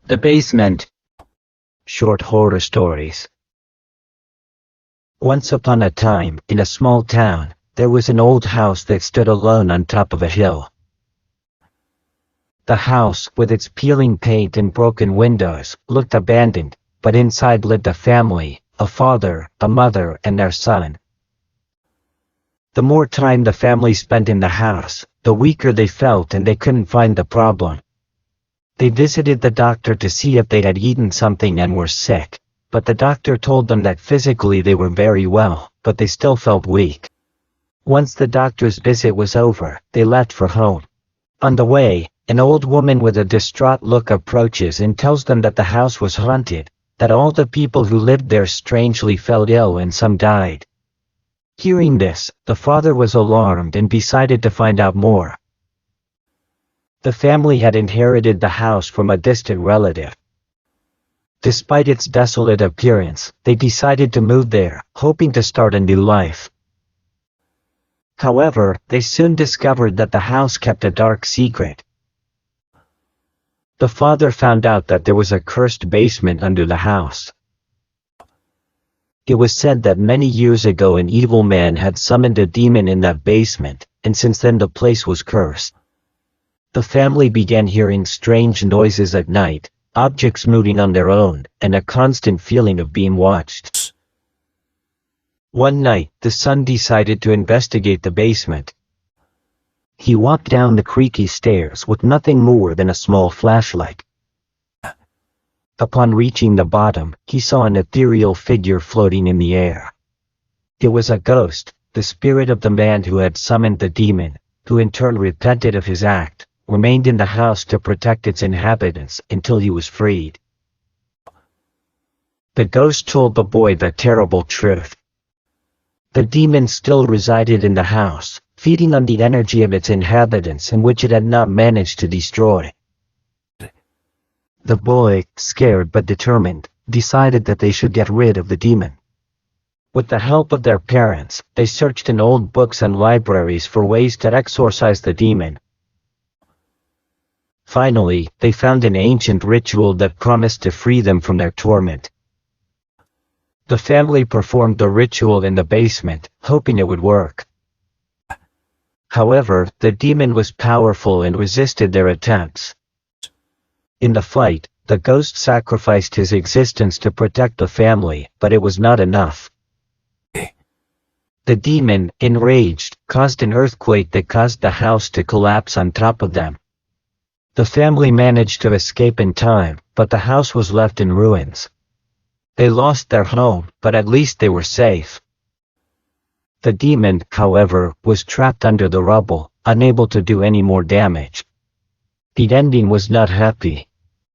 The basement. Short horror stories. Once upon a time, in a small town, there was an old house that stood alone on top of a hill. The house, with its peeling paint and broken windows, looked abandoned, but inside lived a family, a father, a mother, and their son. The more time the family spent in the house, the weaker they felt, and they couldn't find the problem. They visited the doctor to see if they had eaten something and were sick, but the doctor told them that physically they were very well, but they still felt weak. Once the doctor's visit was over, they left for home. On the way, an old woman with a distraught look approaches and tells them that the house was haunted, that all the people who lived there strangely fell ill and some died. Hearing this, the father was alarmed and decided to find out more. The family had inherited the house from a distant relative. Despite its desolate appearance, they decided to move there, hoping to start a new life. However, they soon discovered that the house kept a dark secret. The father found out that there was a cursed basement under the house. It was said that many years ago an evil man had summoned a demon in that basement, and since then the place was cursed. The family began hearing strange noises at night, objects moving on their own, and a constant feeling of being watched. One night, the son decided to investigate the basement. He walked down the creaky stairs with nothing more than a small flashlight. Upon reaching the bottom, he saw an ethereal figure floating in the air. It was a ghost, the spirit of the man who had summoned the demon, who in turn repented of his act, remained in the house to protect its inhabitants until he was freed. The ghost told the boy the terrible truth. The demon still resided in the house, feeding on the energy of its inhabitants and which it had not managed to destroy. The boy, scared but determined, decided that they should get rid of the demon. With the help of their parents, they searched in old books and libraries for ways to exorcise the demon. Finally, they found an ancient ritual that promised to free them from their torment. The family performed the ritual in the basement, hoping it would work. However, the demon was powerful and resisted their attempts. In the fight, the ghost sacrificed his existence to protect the family, but it was not enough. The demon, enraged, caused an earthquake that caused the house to collapse on top of them. The family managed to escape in time, but the house was left in ruins. They lost their home, but at least they were safe. The demon, however, was trapped under the rubble, unable to do any more damage. The ending was not happy.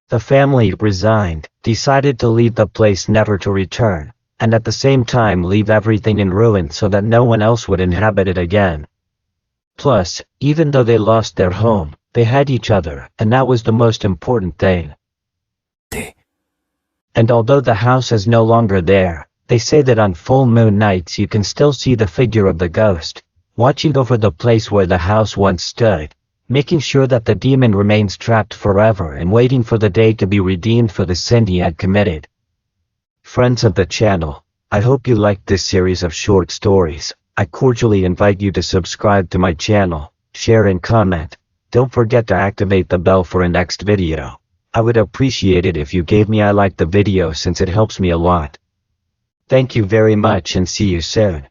The family, resigned, decided to leave the place never to return, and at the same time leave everything in ruin so that no one else would inhabit it again. Plus, even though they lost their home, they had each other, and that was the most important thing. And although the house is no longer there, they say that on full moon nights you can still see the figure of the ghost, watching over the place where the house once stood, making sure that the demon remains trapped forever and waiting for the day to be redeemed for the sin he had committed. Friends of the channel, I hope you liked this series of short stories. I cordially invite you to subscribe to my channel, share and comment. Don't forget to activate the bell for a next video. I would appreciate it if you gave me a like the video since it helps me a lot. Thank you very much and see you soon.